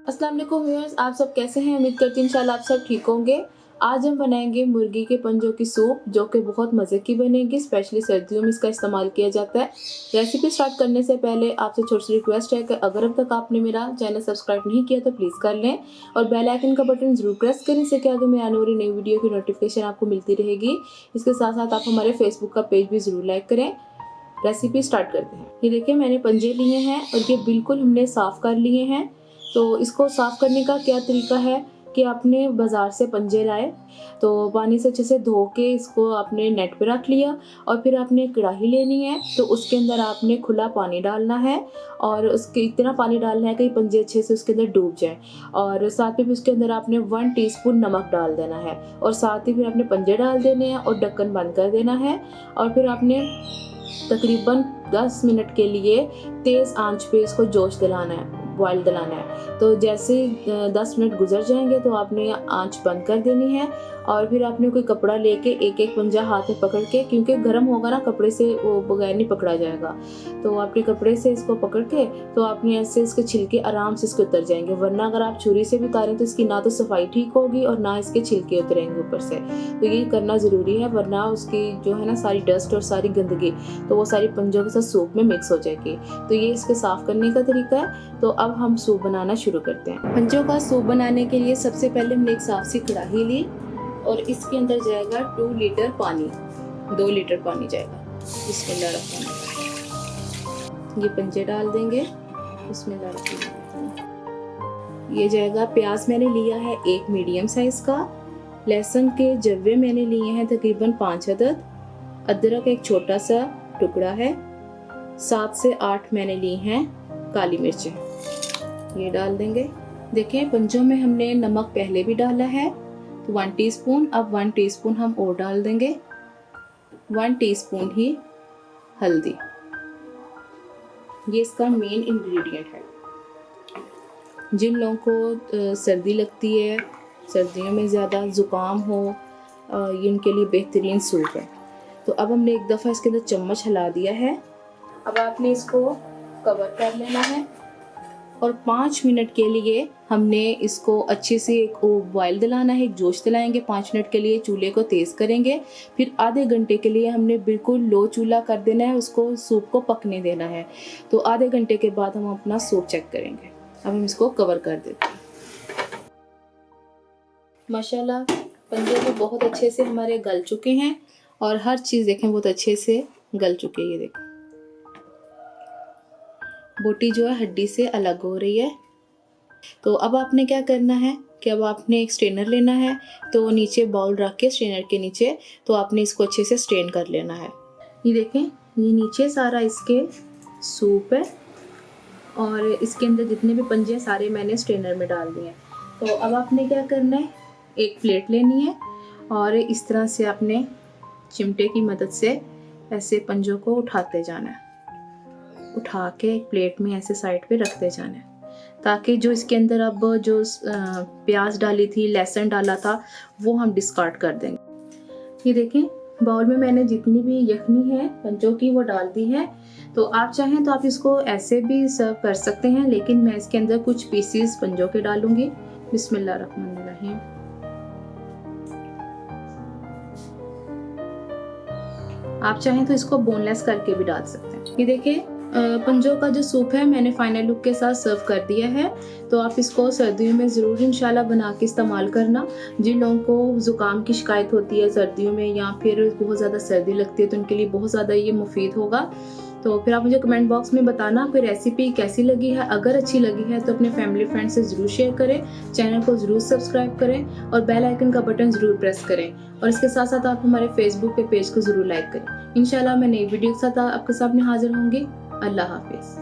अस्सलाम वालेकुम व्यूअर्स, आप सब कैसे हैं? उम्मीद करती हूँ इंशाल्लाह आप सब ठीक होंगे। आज हम बनाएंगे मुर्गी के पंजों की सूप, जो कि बहुत मज़े की बनेगी। स्पेशली सर्दियों में इसका इस्तेमाल किया जाता है। रेसिपी स्टार्ट करने से पहले आपसे छोटी सी रिक्वेस्ट है कि अगर अब तक आपने मेरा चैनल सब्सक्राइब नहीं किया तो प्लीज़ कर लें और बेल आइकन का बटन ज़रूर प्रेस करें, इससे कि आगे मैं आने वाली नई वीडियो की नोटिफिकेशन आपको मिलती रहेगी। इसके साथ साथ आप हमारे फेसबुक का पेज भी ज़रूर लाइक करें। रेसिपी स्टार्ट करते हैं। ये देखिए, मैंने पंजे लिए हैं और ये बिल्कुल हमने साफ़ कर लिए हैं। तो इसको साफ़ करने का क्या तरीका है कि आपने बाज़ार से पंजे लाए, तो पानी से अच्छे से धो के इसको आपने नेट पे रख लिया और फिर आपने कढ़ाई लेनी है। तो उसके अंदर आपने खुला पानी डालना है और उसके इतना पानी डालना है कि पंजे अच्छे से उसके अंदर डूब जाए। और साथ में भी उसके अंदर आपने 1 टीस्पून नमक डाल देना है और साथ ही फिर आपने पंजे डाल देने हैं और ढक्कन बंद कर देना है। और फिर आपने तकरीबन 10 मिनट के लिए तेज़ आंच पे इसको जोश दिलाना है, बॉयल दिलाना है। तो जैसे 10 मिनट गुजर जाएंगे तो आपने आंच बंद कर देनी है और फिर आपने कोई कपड़ा लेके एक एक पंजा हाथ में पकड़ के, क्योंकि गर्म होगा ना, कपड़े से वो बगैर नहीं पकड़ा जाएगा, तो आपने कपड़े से इसको पकड़ के तो आपने ऐसे इसके छिलके आराम से इसके उतर जाएंगे। वरना अगर आप छुरी से भी उतारें तो इसकी ना तो सफाई ठीक होगी और ना इसके छिलके उतरेंगे ऊपर से। तो ये करना ज़रूरी है, वरना उसकी जो है ना सारी डस्ट और सारी गंदगी तो वो सारी पंजों के साथ सूप में मिक्स हो जाएगी। तो ये इसके साफ़ करने का तरीका है। तो अब हम सूप बनाना शुरू करते हैं। पंजों का सूप बनाने के लिए सबसे पहले हमने एक साफ सी कढ़ाई ली और इसके अंदर जाएगा 2 लीटर पानी, 2 लीटर पानी जाएगा। बिस्मिल्लाहिर्रहमानिर्रहीम। ये पंजे डाल देंगे। बिस्मिल्लाहिर्रहमानिर्रहीम। ये जाएगा प्याज मैंने लिया है 1 मीडियम साइज का। लहसुन के जव्वे मैंने लिए हैं तकरीबन 5 अदद। अदरक एक छोटा सा टुकड़ा है। 7 से 8 मैंने ली हैं काली मिर्चें, ये डाल देंगे। देखें, पंजों में हमने नमक पहले भी डाला है तो 1 टीस्पून, अब 1 टीस्पून हम और डाल देंगे। 1 टीस्पून ही हल्दी, ये इसका मेन इंग्रेडिएंट है। जिन लोगों को सर्दी लगती है, सर्दियों में ज़्यादा ज़ुकाम हो, ये उनके लिए बेहतरीन सूप है। तो अब हमने एक दफ़ा इसके अंदर चम्मच हिला दिया है। अब आपने इसको कवर कर लेना है और 5 मिनट के लिए हमने इसको अच्छे से एक बॉयल दिलाना है, एक जोश दिलाएंगे। 5 मिनट के लिए चूल्हे को तेज़ करेंगे। फिर आधे घंटे के लिए हमने बिल्कुल लो चूल्हा कर देना है, उसको सूप को पकने देना है। तो आधे घंटे के बाद हम अपना सूप चेक करेंगे। अब हम इसको कवर कर देते हैं। माशाल्लाह पंजे तो बहुत अच्छे से हमारे गल चुके हैं और हर चीज़ देखें बहुत अच्छे से गल चुकी है। ये देखें, बोटी जो है हड्डी से अलग हो रही है। तो अब आपने क्या करना है कि अब आपने एक स्ट्रेनर लेना है, तो नीचे बाउल रख के स्ट्रेनर के नीचे तो आपने इसको अच्छे से स्ट्रेन कर लेना है। ये देखें, ये नीचे सारा इसके सूप है और इसके अंदर जितने भी पंजे हैं सारे मैंने स्ट्रेनर में डाल दिए हैं। तो अब आपने क्या करना है, एक प्लेट लेनी है और इस तरह से आपने चिमटे की मदद से ऐसे पंजों को उठाते जाना है। उठा के एक प्लेट में ऐसे साइड पे रखते जाना है, ताकि जो इसके अंदर अब जो प्याज डाली थी, लहसुन डाला था, वो हम डिस्कार्ड कर देंगे। ये देखें, बाउल में मैंने जितनी भी यखनी है पंजों की वो डाल दी है। तो आप चाहें तो आप इसको ऐसे भी सर्व कर सकते हैं, लेकिन मैं इसके अंदर कुछ पीसीस पंजों के डालूंगी। बिस्मिल्लाहिर्रहमानिर्रहीम। आप चाहें तो इसको बोनलेस करके भी डाल सकते हैं। ये देखिए, पंजों का जो सूप है मैंने फाइनल लुक के साथ सर्व कर दिया है। तो आप इसको सर्दियों में ज़रूर इंशाल्लाह बना के इस्तेमाल करना। जिन लोगों को ज़ुकाम की शिकायत होती है सर्दियों में या फिर बहुत ज़्यादा सर्दी लगती है, तो उनके लिए बहुत ज़्यादा ये मुफीद होगा। तो फिर आप मुझे कमेंट बॉक्स में बताना कोई रेसिपी कैसी लगी है। अगर अच्छी लगी है तो अपने फैमिली फ्रेंड से ज़रूर शेयर करें, चैनल को ज़रूर सब्सक्राइब करें और बेल आइकन का बटन ज़रूर प्रेस करें। और इसके साथ साथ आप हमारे फेसबुक पे पेज को ज़रूर लाइक करें। इंशाल्लाह मैं नई वीडियो के साथ आपके सामने हाजिर होंगी। अल्लाह हाफिज़।